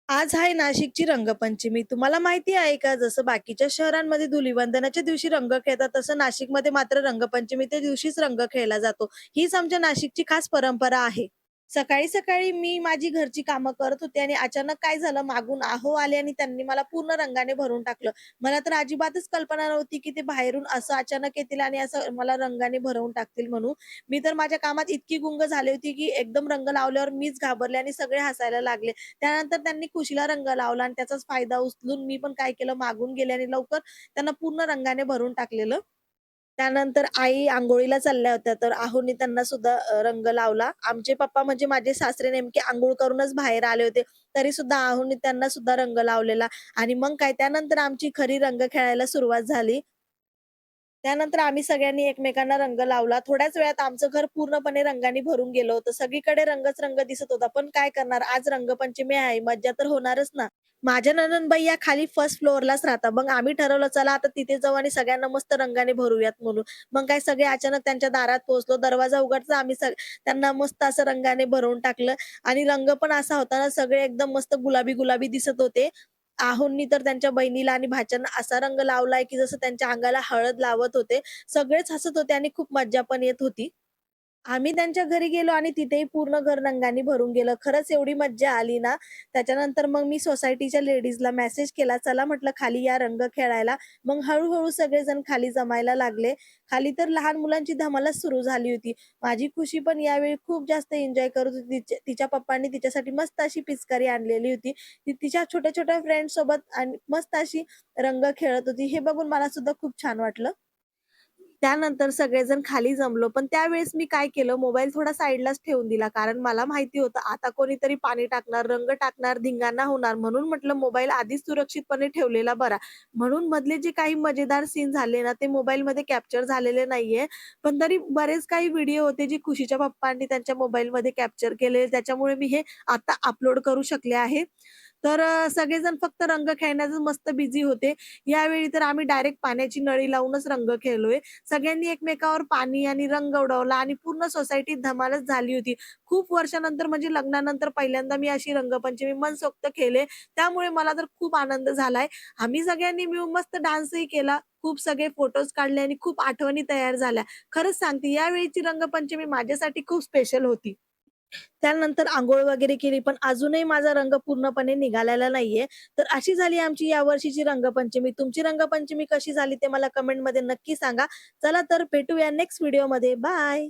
आज आहे नाशिकची रंगपंचमी. तुम्हाला माहिती आहे का, जसं बाकीच्या शहरांमध्ये धुलिवंदनाच्या दिवशी रंग खेळतात, तसं नाशिकमध्ये मात्र रंगपंचमीच्या दिवशीच रंग खेळला जातो. हीच आमच्या नाशिकची खास परंपरा आहे. सकाळी-सकाळी मी माझी घरची कामं करत होते आणि अचानक काय झालं, मागून आहो आले आणि त्यांनी मला पूर्ण रंगाने भरून टाकलं. मला तर अजिबातच कल्पना नव्हती, की ते बाहेरून असं अचानक येतील आणि असं मला रंगाने भरवून टाकतील म्हणून. मी तर माझ्या कामात इतकी गुंग झाली होती, की एकदम रंग लावल्यावर मीच घाबरले आणि सगळे हसायला लागले. त्यानंतर त्यांनी खुशीला रंग लावला आणि त्याचाच फायदा उचलून मी पण काय केलं, मागून गेले आणि लवकर त्यांना पूर्ण रंगाने भरून टाकलेलं. त्यानंतर आई अंघोळीला चालल्या होत्या, तर आहोंनी त्यांना सुद्धा रंग लावला. आमचे पप्पा म्हणजे माझे सासरे नेमके अंघोळ करूनच बाहेर आले होते. तरीसुद्धा आहोंनी त्यांना सुद्धा रंग लावलेला आणि मग काय त्यानंतर आमची खरी रंग खेळायला सुरुवात झाली. त्यानंतर आम्ही सगळ्यांनी एकमेकांना रंग लावला. थोड्याच वेळात आमचं घर पूर्णपणे रंगानी भरून गेलं होतं. सगळीकडे रंगच रंग दिसत होता. पण काय करणार, आज रंगपंचमी आहे, मज्जा तर होणारच ना. माझ्या नणंदबाई या खाली फर्स्ट फ्लोअरलाच राहतात. मग आम्ही ठरवलं चला आता तिथे जाऊ आणि सगळ्यांना मस्त रंगाने भरूयात म्हणून. मग काय सगळे अचानक त्यांच्या दारात पोहोचलो. दरवाजा उघडताच आम्ही त्यांना मस्त असं रंगाने भरवून टाकलं आणि रंग पण असा होता ना, सगळे एकदम मस्त गुलाबी-गुलाबी दिसत होते. आहोंनी तर त्यांच्या बहिणीला आणि भाच्यांना असा रंग लावलाय, की जसं त्यांच्या अंगाला हळद लावत होते. सगळेच हसत होते आणि खूप मज्जा पण येत होती. आम्ही त्यांच्या घरी गेलो आणि तिथेही पूर्ण घर रंगानी भरून गेलं. खरंच एवढी मज्जा आली ना, त्याच्यानंतर मग मी सोसायटीच्या लेडीजला मेसेज केला, "चला," म्हटलं, "खाली या रंग खेळायला." मग हळू सगळेजण खाली जमायला लागले. खाली तर लहान मुलांची धमालच सुरू झाली होती. माझी खुशी पण यावेळी खूप जास्त एन्जॉय करत होती. तिच्या पप्पांनी तिच्यासाठी मस्त अशी पिचकारी आणलेली होती. ती तिच्या छोट्या-छोट्या फ्रेंड्ससोबत आणि मस्त अशी रंग खेळत होती. हे बघून मला सुद्धा खूप छान वाटलं. त्यानंतर सगळेजण खाली जमलो. पण त्यावेळेस मी काय केलं, मोबाईल थोडा साइडलाच ठेवून दिला. कारण मला माहिती होतं आता कोणीतरी पाणी टाकणार, रंग टाकणार, धिंगाणा होणार. म्हणून म्हटलं मोबाईल आधीच सुरक्षितपणे ठेवलेला बरा. म्हणून मधले जे काही मजेदार सीन झाले ना, ते मोबाईलमध्ये कॅप्चर झालेले नाहीये. पण तरी बरेच काही व्हिडिओ होते, जे खुशीच्या पप्पांनी त्यांच्या मोबाईलमध्ये कॅप्चर केले. त्याच्यामुळे मी हे आता अपलोड करू शकले आहे. तर सगळेजण फक्त रंग खेळण्यातच मस्त बिझी होते. यावेळी तर आम्ही डायरेक्ट पाण्याची नळी लावूनच रंग खेळलोय. सगळ्यांनी एकमेकावर पाणी आणि रंग उडवला आणि पूर्ण सोसायटीत धमालच झाली होती. खूप वर्षानंतर म्हणजे लग्नानंतर पहिल्यांदा मी अशी रंगपंचमी मनसोक्त खेळले. त्यामुळे मला तर खूप आनंद झालाय. आम्ही सगळ्यांनी मिळून मस्त डान्सही केला. खूप सगळे फोटोज काढले आणि खूप आठवणी तयार झाल्या. खरंच सांगते यावेळीची रंगपंचमी माझ्यासाठी खूप स्पेशल होती. त्यानंतर अंघोळ वगैरे केली, पण अजूनही माझा रंग पूर्णपणे निघालेला नाहीये. तर अशी झाली आमची यावर्षीची रंगपंचमी. तुमची रंगपंचमी कशी झाली ते मला कमेंटमध्ये नक्की सांगा. चला तर भेटूया नेक्स्ट व्हिडिओमध्ये. बाय.